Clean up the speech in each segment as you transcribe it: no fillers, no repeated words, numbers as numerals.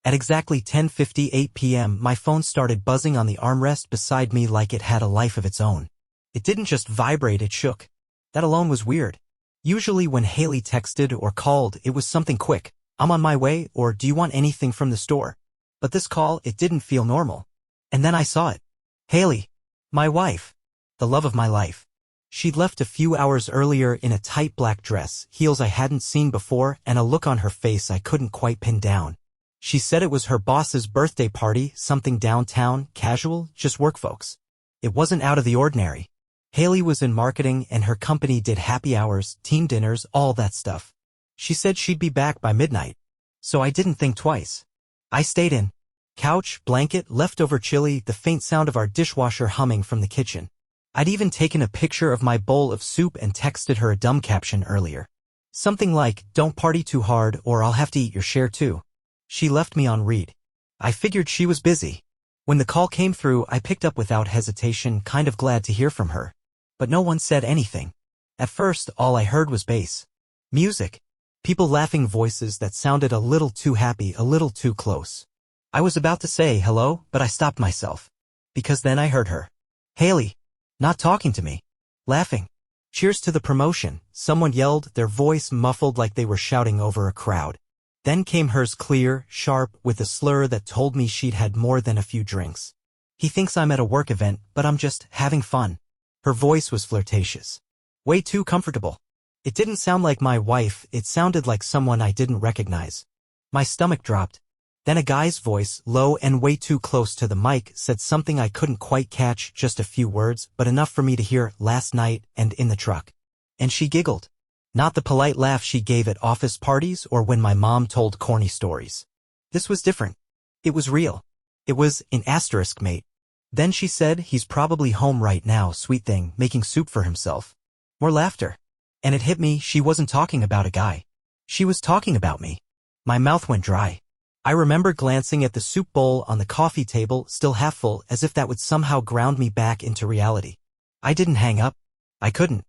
At exactly 10:58 p.m., my phone started buzzing on the armrest beside me like it had a life of its own. It didn't just vibrate, it shook. That alone was weird. Usually when Haley texted or called, it was something quick. I'm on my way, or do you want anything from the store? But this call, it didn't feel normal. And then I saw it. Haley. My wife. The love of my life. She'd left a few hours earlier in a tight black dress, heels I hadn't seen before, and a look on her face I couldn't quite pin down. She said it was her boss's birthday party, something downtown, casual, just work folks. It wasn't out of the ordinary. Haley was in marketing and her company did happy hours, team dinners, all that stuff. She said she'd be back by midnight. So I didn't think twice. I stayed in. Couch, blanket, leftover chili, the faint sound of our dishwasher humming from the kitchen. I'd even taken a picture of my bowl of soup and texted her a dumb caption earlier. Something like, don't party too hard or I'll have to eat your share too. She left me on read. I figured she was busy. When the call came through, I picked up without hesitation, kind of glad to hear from her. But no one said anything. At first, all I heard was bass. Music. People laughing, voices that sounded a little too happy, a little too close. I was about to say hello, but I stopped myself. Because then I heard her. Haley. Not talking to me. Laughing. Cheers to the promotion, someone yelled, their voice muffled like they were shouting over a crowd. Then came hers, clear, sharp, with a slur that told me she'd had more than a few drinks. He thinks I'm at a work event, but I'm just having fun. Her voice was flirtatious. Way too comfortable. It didn't sound like my wife, it sounded like someone I didn't recognize. My stomach dropped. Then a guy's voice, low and way too close to the mic, said something I couldn't quite catch, just a few words, but enough for me to hear, last night, and in the truck. And she giggled. Not the polite laugh she gave at office parties or when my mom told corny stories. This was different. It was real. It was an asterisk, mate. Then she said, he's probably home right now, sweet thing, making soup for himself. More laughter. And it hit me, she wasn't talking about a guy. She was talking about me. My mouth went dry. I remember glancing at the soup bowl on the coffee table, still half full, as if that would somehow ground me back into reality. I didn't hang up. I couldn't.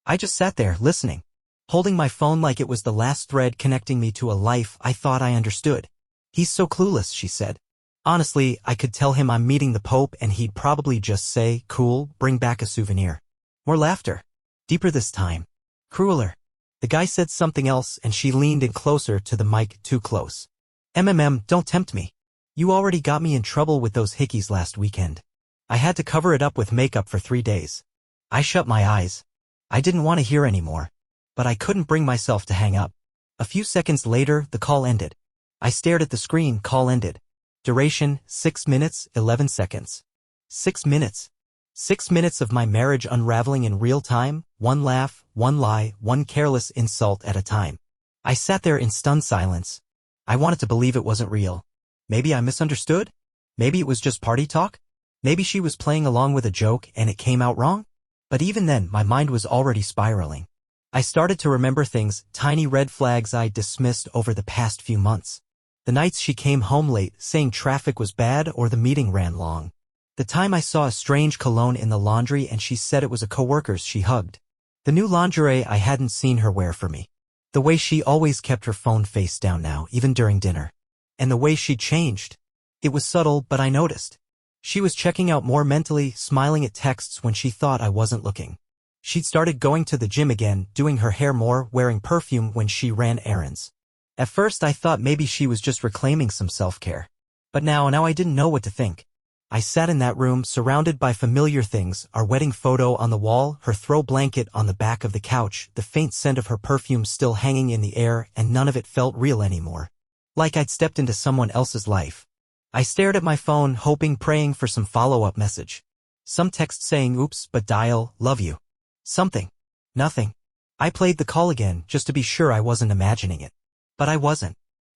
I just sat there, listening. Holding my phone like it was the last thread connecting me to a life I thought I understood. He's so clueless, she said. Honestly, I could tell him I'm meeting the Pope and he'd probably just say, cool, bring back a souvenir. More laughter. Deeper this time. Crueler. The guy said something else and she leaned in closer to the mic, too close. Don't tempt me. You already got me in trouble with those hickeys last weekend. I had to cover it up with makeup for 3 days. I shut my eyes. I didn't want to hear anymore. But I couldn't bring myself to hang up. A few seconds later, the call ended. I stared at the screen, call ended. Duration, 6 minutes, 11 seconds. 6 minutes. 6 minutes of my marriage unraveling in real time, one laugh, one lie, one careless insult at a time. I sat there in stunned silence. I wanted to believe it wasn't real. Maybe I misunderstood? Maybe it was just party talk? Maybe she was playing along with a joke and it came out wrong? But even then, my mind was already spiraling. I started to remember things, tiny red flags I dismissed over the past few months. The nights she came home late, saying traffic was bad or the meeting ran long. The time I saw a strange cologne in the laundry and she said it was a coworker's she hugged. The new lingerie I hadn't seen her wear for me. The way she always kept her phone face down now, even during dinner. And the way she changed. It was subtle, but I noticed. She was checking out more mentally, smiling at texts when she thought I wasn't looking. She'd started going to the gym again, doing her hair more, wearing perfume when she ran errands. At first I thought maybe she was just reclaiming some self-care. But now I didn't know what to think. I sat in that room, surrounded by familiar things, our wedding photo on the wall, her throw blanket on the back of the couch, the faint scent of her perfume still hanging in the air, and none of it felt real anymore. Like I'd stepped into someone else's life. I stared at my phone, hoping, praying for some follow-up message. Some text saying, oops, but dial, love you. Something. Nothing. I played the call again, just to be sure I wasn't imagining it. But I wasn't.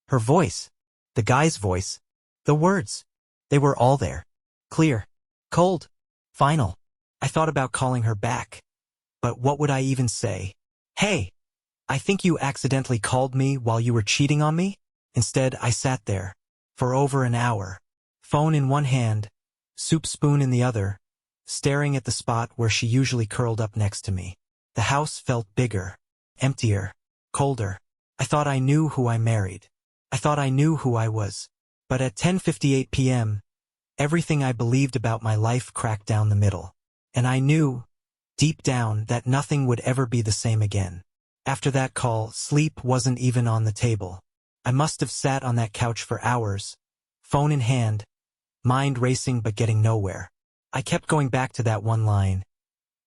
Her voice. The guy's voice. The words. They were all there. Clear. Cold. Final. I thought about calling her back. But what would I even say? Hey, I think you accidentally called me while you were cheating on me? Instead, I sat there. For over an hour. Phone in one hand. Soup spoon in the other. Staring at the spot where she usually curled up next to me. The house felt bigger, emptier, colder. I thought I knew who I married. I thought I knew who I was. But at 10:58 p.m., everything I believed about my life cracked down the middle. And I knew, deep down, that nothing would ever be the same again. After that call, sleep wasn't even on the table. I must have sat on that couch for hours, phone in hand, mind racing but getting nowhere. I kept going back to that one line.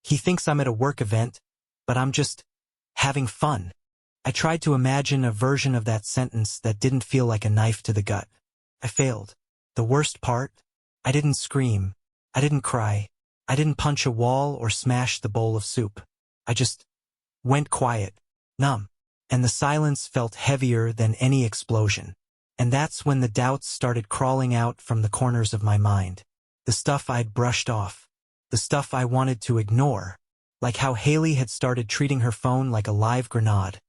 He thinks I'm at a work event, but I'm just having fun. I tried to imagine a version of that sentence that didn't feel like a knife to the gut. I failed. The worst part? I didn't scream. I didn't cry. I didn't punch a wall or smash the bowl of soup. I just went quiet, numb, and the silence felt heavier than any explosion. And that's when the doubts started crawling out from the corners of my mind. The stuff I'd brushed off. The stuff I wanted to ignore. Like how Haley had started treating her phone like a live grenade.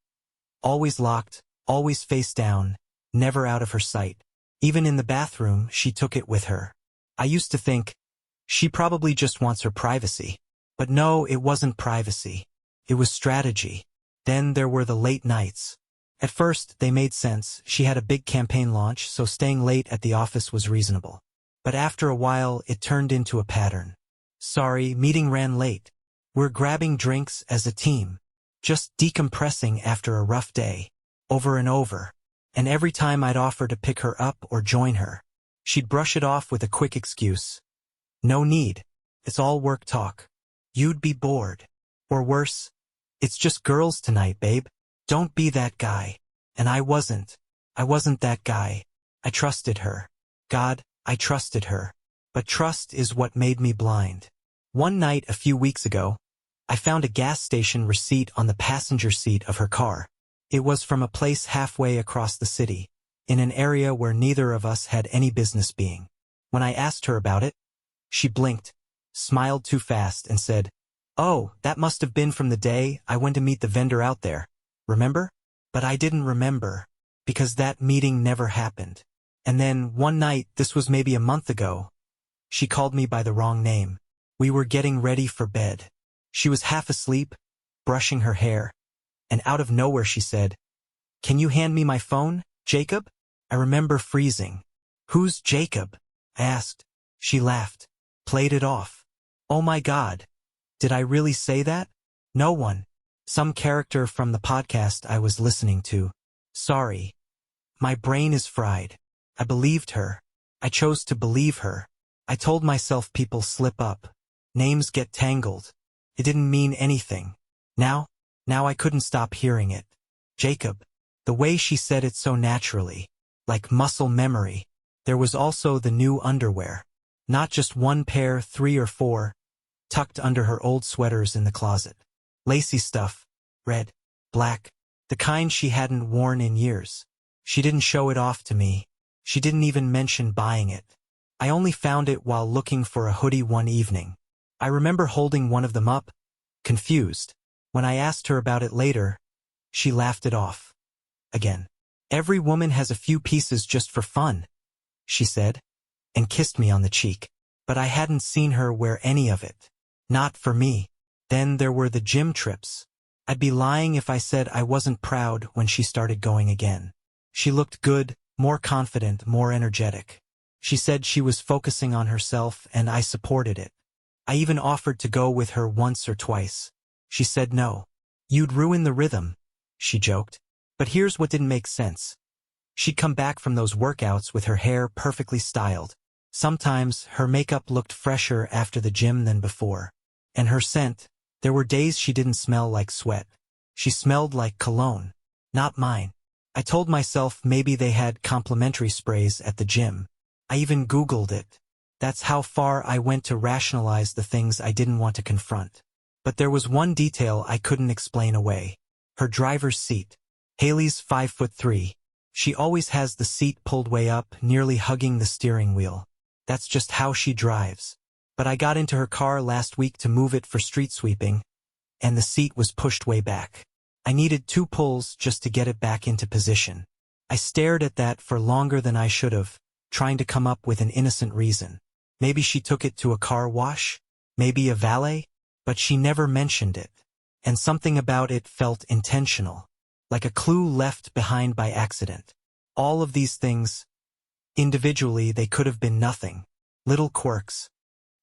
Always locked, always face down, never out of her sight. Even in the bathroom, she took it with her. I used to think, she probably just wants her privacy. But no, it wasn't privacy. It was strategy. Then there were the late nights. At first, they made sense. She had a big campaign launch, so staying late at the office was reasonable. But after a while, it turned into a pattern. Sorry, meeting ran late. We're grabbing drinks as a team. Just decompressing after a rough day. Over and over. And every time I'd offer to pick her up or join her, she'd brush it off with a quick excuse. No need. It's all work talk. You'd be bored. Or worse, it's just girls tonight, babe. Don't be that guy. And I wasn't. I wasn't that guy. I trusted her. God, I trusted her. But trust is what made me blind. One night a few weeks ago, I found a gas station receipt on the passenger seat of her car. It was from a place halfway across the city, in an area where neither of us had any business being. When I asked her about it, she blinked, smiled too fast, and said, "Oh, that must have been from the day I went to meet the vendor out there. Remember?" But I didn't remember, because that meeting never happened. And then, one night, this was maybe a month ago, she called me by the wrong name. We were getting ready for bed. She was half asleep, brushing her hair, and out of nowhere she said, "Can you hand me my phone, Jacob?" I remember freezing. "Who's Jacob?" I asked. She laughed, played it off. Oh my God. Did I really say that? No one. Some character from the podcast I was listening to. Sorry. My brain is fried. I believed her. I chose to believe her. I told myself people slip up. Names get tangled. It didn't mean anything. Now I couldn't stop hearing it. Jacob. The way she said it so naturally. Like muscle memory. There was also the new underwear. Not just one pair, 3 or 4, tucked under her old sweaters in the closet. Lacy stuff. Red. Black. The kind she hadn't worn in years. She didn't show it off to me. She didn't even mention buying it. I only found it while looking for a hoodie one evening. I remember holding one of them up, confused. When I asked her about it later, she laughed it off. Again. "Every woman has a few pieces just for fun," she said, and kissed me on the cheek. But I hadn't seen her wear any of it. Not for me. Then there were the gym trips. I'd be lying if I said I wasn't proud when she started going again. She looked good, more confident, more energetic. She said she was focusing on herself, and I supported it. I even offered to go with her once or twice. She said no. "You'd ruin the rhythm," she joked. But here's what didn't make sense. She'd come back from those workouts with her hair perfectly styled. Sometimes her makeup looked fresher after the gym than before. And her scent, there were days she didn't smell like sweat. She smelled like cologne. Not mine. I told myself maybe they had complimentary sprays at the gym. I even Googled it. That's how far I went to rationalize the things I didn't want to confront. But there was one detail I couldn't explain away. Her driver's seat. Haley's 5'3". She always has the seat pulled way up, nearly hugging the steering wheel. That's just how she drives. But I got into her car last week to move it for street sweeping, and the seat was pushed way back. I needed 2 pulls just to get it back into position. I stared at that for longer than I should have, trying to come up with an innocent reason. Maybe she took it to a car wash? Maybe a valet? But she never mentioned it. And something about it felt intentional. Like a clue left behind by accident. All of these things, Individually, they could have been nothing. Little quirks.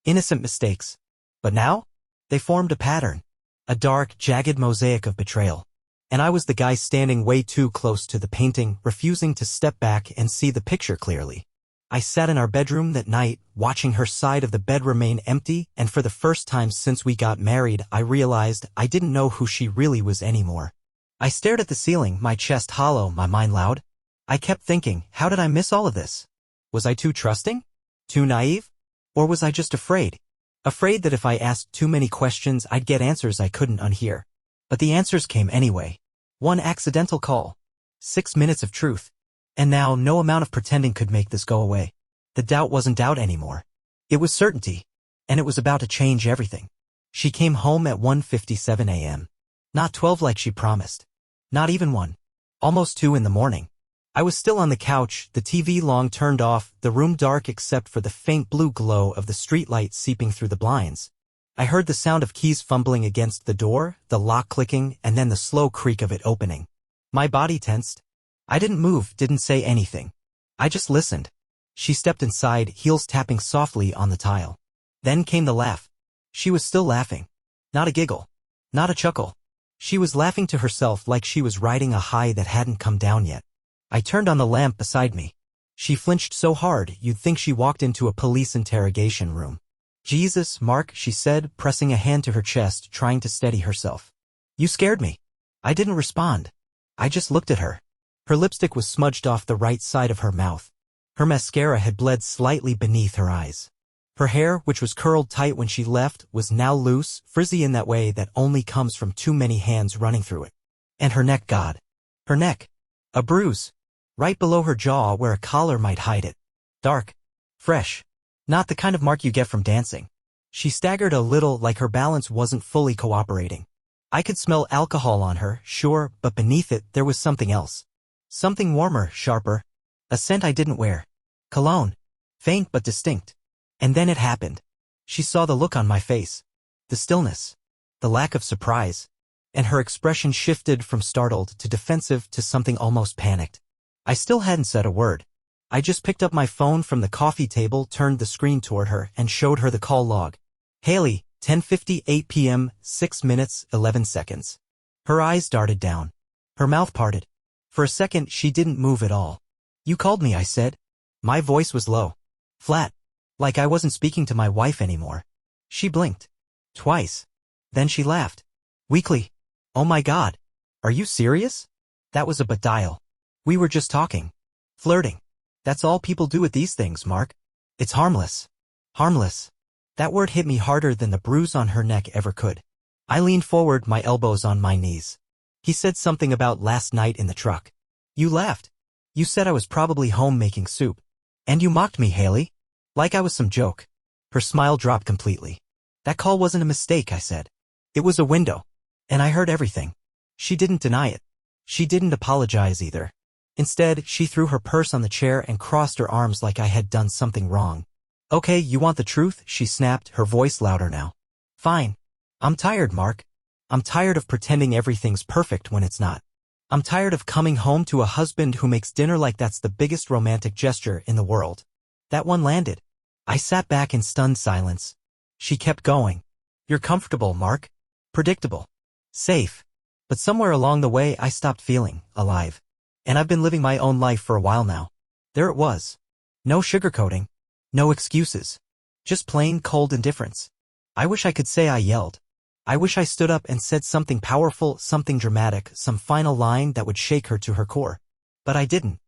Innocent mistakes. But now? They formed a pattern. A dark, jagged mosaic of betrayal. And I was the guy standing way too close to the painting, refusing to step back and see the picture clearly. I sat in our bedroom that night, watching her side of the bed remain empty, and for the first time since we got married, I realized I didn't know who she really was anymore. I stared at the ceiling, my chest hollow, my mind loud. I kept thinking, how did I miss all of this? Was I too trusting? Too naive? Or was I just afraid? Afraid that if I asked too many questions, I'd get answers I couldn't unhear. But the answers came anyway. One accidental call. 6 minutes of truth. And now no amount of pretending could make this go away. The doubt wasn't doubt anymore. It was certainty. And it was about to change everything. She came home at 1:57 a.m. Not 12 like she promised. Not even 1. Almost 2 in the morning. I was still on the couch, the TV long turned off, the room dark except for the faint blue glow of the streetlight seeping through the blinds. I heard the sound of keys fumbling against the door, the lock clicking, and then the slow creak of it opening. My body tensed. I didn't move, didn't say anything. I just listened. She stepped inside, heels tapping softly on the tile. Then came the laugh. She was still laughing. Not a giggle. Not a chuckle. She was laughing to herself like she was riding a high that hadn't come down yet. I turned on the lamp beside me. She flinched so hard you'd think she walked into a police interrogation room. Jesus, Mark, she said, pressing a hand to her chest, trying to steady herself. You scared me. I didn't respond. I just looked at her. Her lipstick was smudged off the right side of her mouth. Her mascara had bled slightly beneath her eyes. Her hair, which was curled tight when she left, was now loose, frizzy in that way that only comes from too many hands running through it. And her neck, God. Her neck. A bruise. Right below her jaw where a collar might hide it. Dark. Fresh. Not the kind of mark you get from dancing. She staggered a little like her balance wasn't fully cooperating. I could smell alcohol on her, sure, but beneath it there was something else. Something warmer, sharper. A scent I didn't wear. Cologne. Faint but distinct. And then it happened. She saw the look on my face. The stillness. The lack of surprise. And her expression shifted from startled to defensive to something almost panicked. I still hadn't said a word. I just picked up my phone from the coffee table, turned the screen toward her, and showed her the call log. Haley, 10:58 p.m., 6 minutes, 11 seconds. Her eyes darted down. Her mouth parted. For a second, she didn't move at all. You called me, I said. My voice was low. Flat. Like I wasn't speaking to my wife anymore. She blinked. Twice. Then she laughed. Weakly. Oh my God. Are you serious? That was a but dial. We were just talking. Flirting. That's all people do with these things, Mark. It's harmless. Harmless. That word hit me harder than the bruise on her neck ever could. I leaned forward, my elbows on my knees. He said something about last night in the truck. You laughed. You said I was probably home making soup. And you mocked me, Haley. Like I was some joke. Her smile dropped completely. That call wasn't a mistake, I said. It was a window. And I heard everything. She didn't deny it. She didn't apologize either. Instead, she threw her purse on the chair and crossed her arms like I had done something wrong. Okay, you want the truth? She snapped, her voice louder now. Fine. I'm tired, Mark. I'm tired of pretending everything's perfect when it's not. I'm tired of coming home to a husband who makes dinner like that's the biggest romantic gesture in the world. That one landed. I sat back in stunned silence. She kept going. You're comfortable, Mark. Predictable. Safe. But somewhere along the way I stopped feeling alive. And I've been living my own life for a while now. There it was. No sugarcoating. No excuses. Just plain cold indifference. I wish I could say I yelled. I wish I stood up and said something powerful, something dramatic, some final line that would shake her to her core. But I didn't.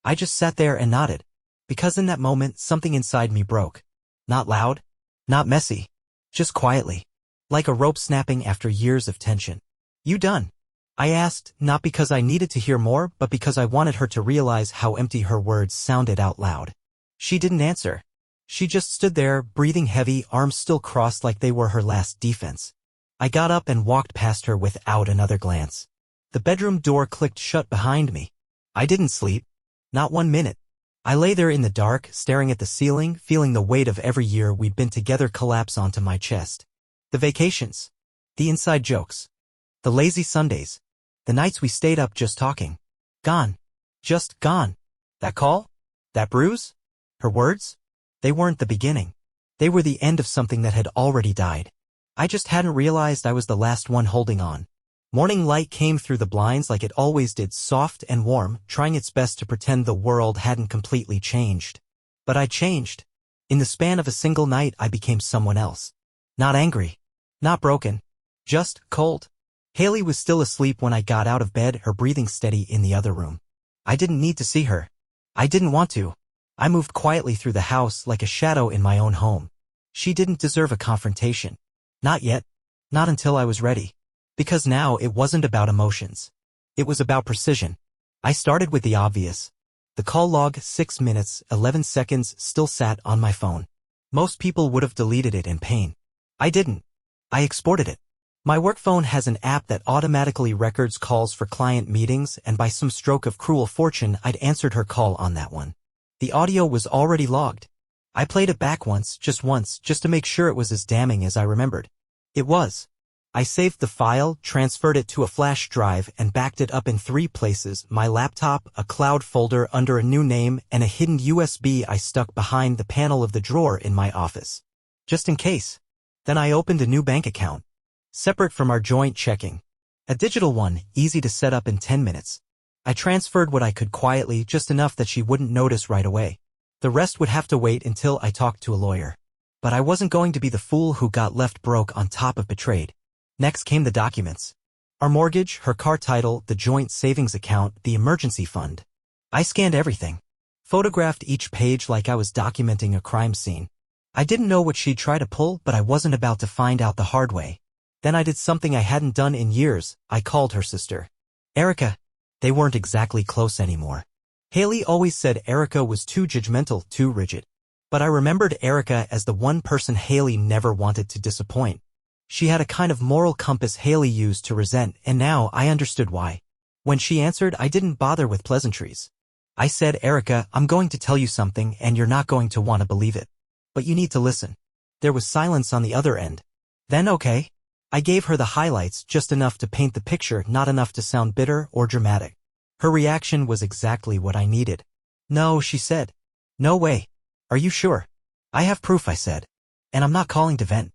I just sat there and nodded. Because in that moment, something inside me broke. Not loud. Not messy. Just quietly. Like a rope snapping after years of tension. You done? I asked, not because I needed to hear more, but because I wanted her to realize how empty her words sounded out loud. She didn't answer. She just stood there, breathing heavy, arms still crossed like they were her last defense. I got up and walked past her without another glance. The bedroom door clicked shut behind me. I didn't sleep. Not 1 minute. I lay there in the dark, staring at the ceiling, feeling the weight of every year we'd been together collapse onto my chest. The vacations. The inside jokes. The lazy Sundays. The nights we stayed up just talking. Gone. Just gone. That call? That bruise? Her words? They weren't the beginning. They were the end of something that had already died. I just hadn't realized I was the last one holding on. Morning light came through the blinds like it always did, soft and warm, trying its best to pretend the world hadn't completely changed. But I changed. In the span of a single night, I became someone else. Not angry. Not broken. Just cold. Haley was still asleep when I got out of bed, her breathing steady in the other room. I didn't need to see her. I didn't want to. I moved quietly through the house like a shadow in my own home. She didn't deserve a confrontation. Not yet. Not until I was ready. Because now it wasn't about emotions. It was about precision. I started with the obvious. The call log, 6 minutes, 11 seconds, still sat on my phone. Most people would have deleted it in pain. I didn't. I exported it. My work phone has an app that automatically records calls for client meetings, and by some stroke of cruel fortune, I'd answered her call on that one. The audio was already logged. I played it back once, just to make sure it was as damning as I remembered. It was. I saved the file, transferred it to a flash drive, and backed it up in 3 places: my laptop, a cloud folder under a new name, and a hidden USB I stuck behind the panel of the drawer in my office. Just in case. Then I opened a new bank account. Separate from our joint checking. A digital one, easy to set up in 10 minutes. I transferred what I could quietly, just enough that she wouldn't notice right away. The rest would have to wait until I talked to a lawyer. But I wasn't going to be the fool who got left broke on top of betrayed. Next came the documents. Our mortgage, her car title, the joint savings account, the emergency fund. I scanned everything. Photographed each page like I was documenting a crime scene. I didn't know what she'd try to pull, but I wasn't about to find out the hard way. Then I did something I hadn't done in years. I called her sister. Erica. They weren't exactly close anymore. Haley always said Erica was too judgmental, too rigid. But I remembered Erica as the one person Haley never wanted to disappoint. She had a kind of moral compass Haley used to resent, and now I understood why. When she answered, I didn't bother with pleasantries. I said, Erica, I'm going to tell you something, and you're not going to want to believe it. But you need to listen. There was silence on the other end. Then okay. I gave her the highlights, just enough to paint the picture, not enough to sound bitter or dramatic. Her reaction was exactly what I needed. No, she said. No way. Are you sure? I have proof, I said. And I'm not calling to vent.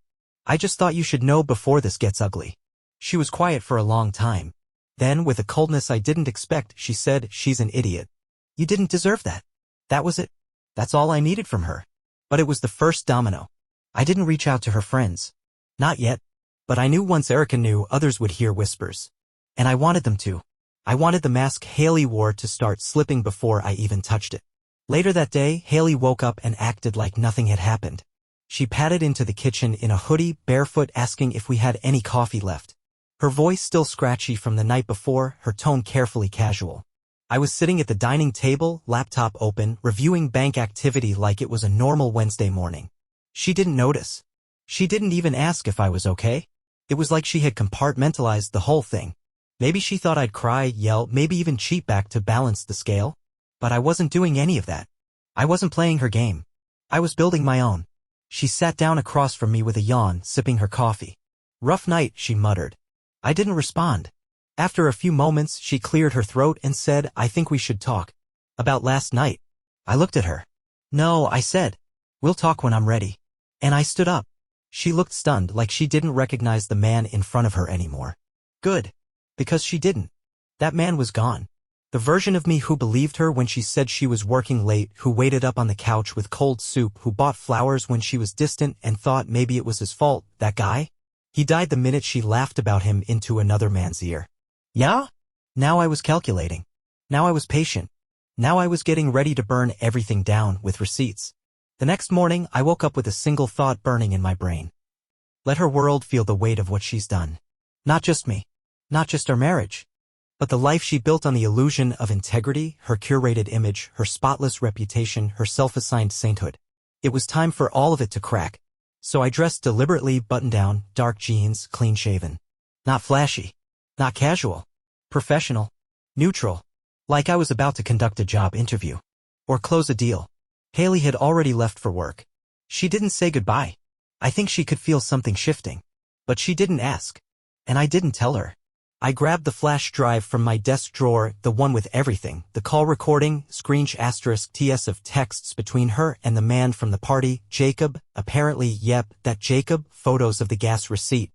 I just thought you should know before this gets ugly. She was quiet for a long time. Then, with a coldness I didn't expect, she said, she's an idiot. You didn't deserve that. That was it. That's all I needed from her. But it was the first domino. I didn't reach out to her friends. Not yet. But I knew once Erica knew, others would hear whispers. And I wanted them to. I wanted the mask Haley wore to start slipping before I even touched it. Later that day, Haley woke up and acted like nothing had happened. She padded into the kitchen in a hoodie, barefoot, asking if we had any coffee left. Her voice still scratchy from the night before, her tone carefully casual. I was sitting at the dining table, laptop open, reviewing bank activity like it was a normal Wednesday morning. She didn't notice. She didn't even ask if I was okay. It was like she had compartmentalized the whole thing. Maybe she thought I'd cry, yell, maybe even cheat back to balance the scale. But I wasn't doing any of that. I wasn't playing her game. I was building my own. She sat down across from me with a yawn, sipping her coffee. Rough night, she muttered. I didn't respond. After a few moments, she cleared her throat and said, I think we should talk. About last night. I looked at her. No, I said. We'll talk when I'm ready. And I stood up. She looked stunned, like she didn't recognize the man in front of her anymore. Good. Because she didn't. That man was gone. The version of me who believed her when she said she was working late, who waited up on the couch with cold soup, who bought flowers when she was distant and thought maybe it was his fault, that guy? He died the minute she laughed about him into another man's ear. Yeah? Now I was calculating. Now I was patient. Now I was getting ready to burn everything down with receipts. The next morning, I woke up with a single thought burning in my brain. Let her world feel the weight of what she's done. Not just me. Not just our marriage. But the life she built on the illusion of integrity, her curated image, her spotless reputation, her self-assigned sainthood. It was time for all of it to crack. So I dressed deliberately, button-down, dark jeans, clean-shaven. Not flashy. Not casual. Professional. Neutral. Like I was about to conduct a job interview. Or close a deal. Haley had already left for work. She didn't say goodbye. I think she could feel something shifting. But she didn't ask. And I didn't tell her. I grabbed the flash drive from my desk drawer, the one with everything, the call recording, *TS of texts between her and the man from the party, Jacob, apparently, yep, that Jacob, photos of the gas receipt,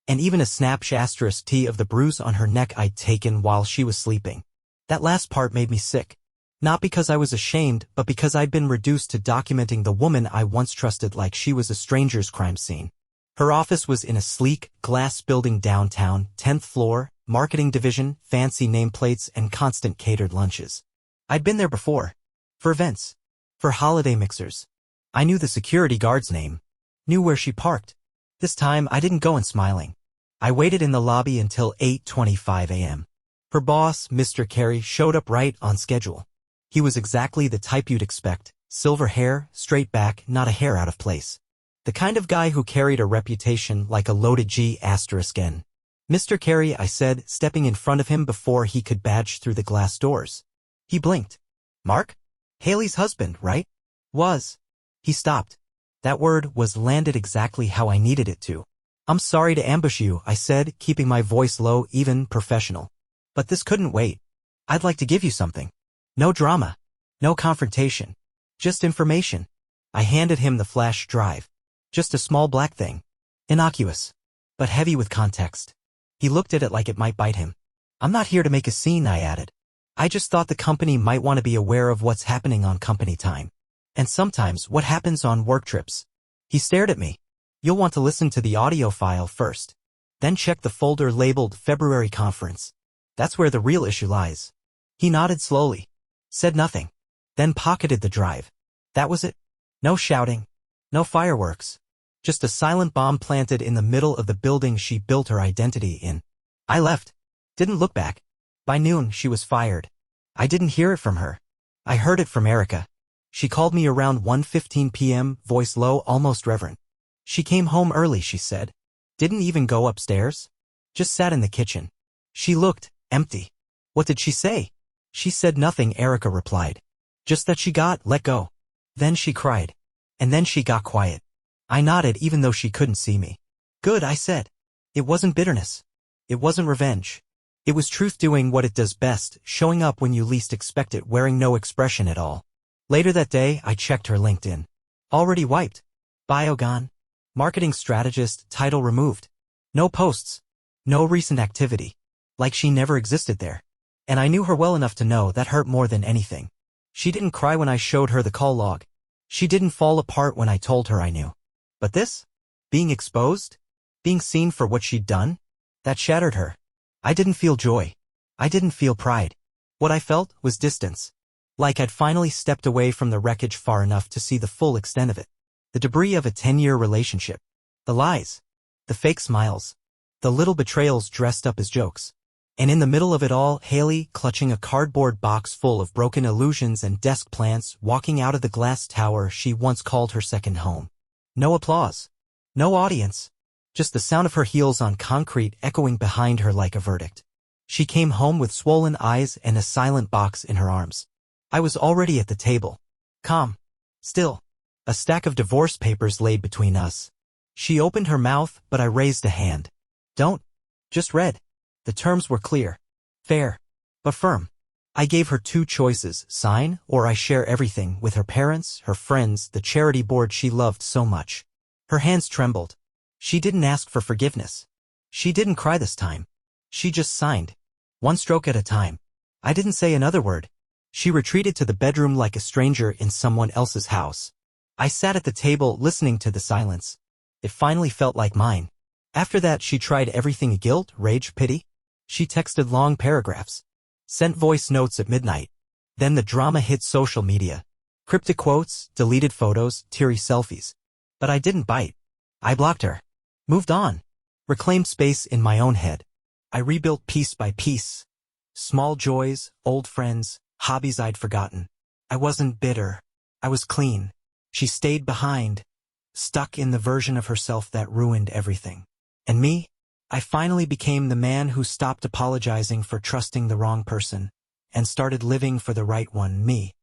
and even a *T of the bruise on her neck I'd taken while she was sleeping. That last part made me sick. Not because I was ashamed, but because I'd been reduced to documenting the woman I once trusted like she was a stranger's crime scene. Her office was in a sleek, glass building downtown, 10th floor, marketing division, fancy nameplates, and constant catered lunches. I'd been there before. For events. For holiday mixers. I knew the security guard's name. Knew where she parked. This time I didn't go in smiling. I waited in the lobby until 8:25 a.m. Her boss, Mr. Carey, showed up right on schedule. He was exactly the type you'd expect. Silver hair, straight back, not a hair out of place. The kind of guy who carried a reputation like a loaded G*N. Mr. Carey, I said, stepping in front of him before he could badge through the glass doors. He blinked. Mark? Haley's husband, right? Was. He stopped. That word was landed exactly how I needed it to. I'm sorry to ambush you, I said, keeping my voice low, even professional. But this couldn't wait. I'd like to give you something. No drama. No confrontation. Just information. I handed him the flash drive. Just a small black thing. Innocuous. But heavy with context. He looked at it like it might bite him. I'm not here to make a scene, I added. I just thought the company might want to be aware of what's happening on company time. And sometimes what happens on work trips. He stared at me. You'll want to listen to the audio file first. Then check the folder labeled February Conference. That's where the real issue lies. He nodded slowly. Said nothing. Then pocketed the drive. That was it. No shouting. No fireworks. Just a silent bomb planted in the middle of the building she built her identity in. I left. Didn't look back. By noon, she was fired. I didn't hear it from her. I heard it from Erica. She called me around 1:15 p.m., voice low, almost reverent. She came home early, she said. Didn't even go upstairs. Just sat in the kitchen. She looked empty. What did she say? She said nothing, Erica replied. Just that she got let go. Then she cried. And then she got quiet. I nodded even though she couldn't see me. Good, I said. It wasn't bitterness. It wasn't revenge. It was truth doing what it does best, showing up when you least expect it, wearing no expression at all. Later that day, I checked her LinkedIn. Already wiped. Bio gone. Marketing strategist, title removed. No posts. No recent activity. Like she never existed there. And I knew her well enough to know that hurt more than anything. She didn't cry when I showed her the call log. She didn't fall apart when I told her I knew. But this? Being exposed? Being seen for what she'd done? That shattered her. I didn't feel joy. I didn't feel pride. What I felt was distance. Like I'd finally stepped away from the wreckage far enough to see the full extent of it. The debris of a 10-year relationship. The lies. The fake smiles. The little betrayals dressed up as jokes. And in the middle of it all, Haley, clutching a cardboard box full of broken illusions and desk plants, walking out of the glass tower she once called her second home. No applause. No audience. Just the sound of her heels on concrete echoing behind her like a verdict. She came home with swollen eyes and a silent box in her arms. I was already at the table. Calm. Still. A stack of divorce papers laid between us. She opened her mouth, but I raised a hand. Don't. Just read. The terms were clear. Fair. But firm. I gave her two choices, sign or I share everything with her parents, her friends, the charity board she loved so much. Her hands trembled. She didn't ask for forgiveness. She didn't cry this time. She just signed. One stroke at a time. I didn't say another word. She retreated to the bedroom like a stranger in someone else's house. I sat at the table listening to the silence. It finally felt like mine. After that she tried everything: guilt, rage, pity. She texted long paragraphs. Sent voice notes at midnight. Then the drama hit social media. Cryptic quotes, deleted photos, teary selfies. But I didn't bite. I blocked her. Moved on. Reclaimed space in my own head. I rebuilt piece by piece. Small joys, old friends, hobbies I'd forgotten. I wasn't bitter. I was clean. She stayed behind, stuck in the version of herself that ruined everything. And me? I finally became the man who stopped apologizing for trusting the wrong person and started living for the right one, me.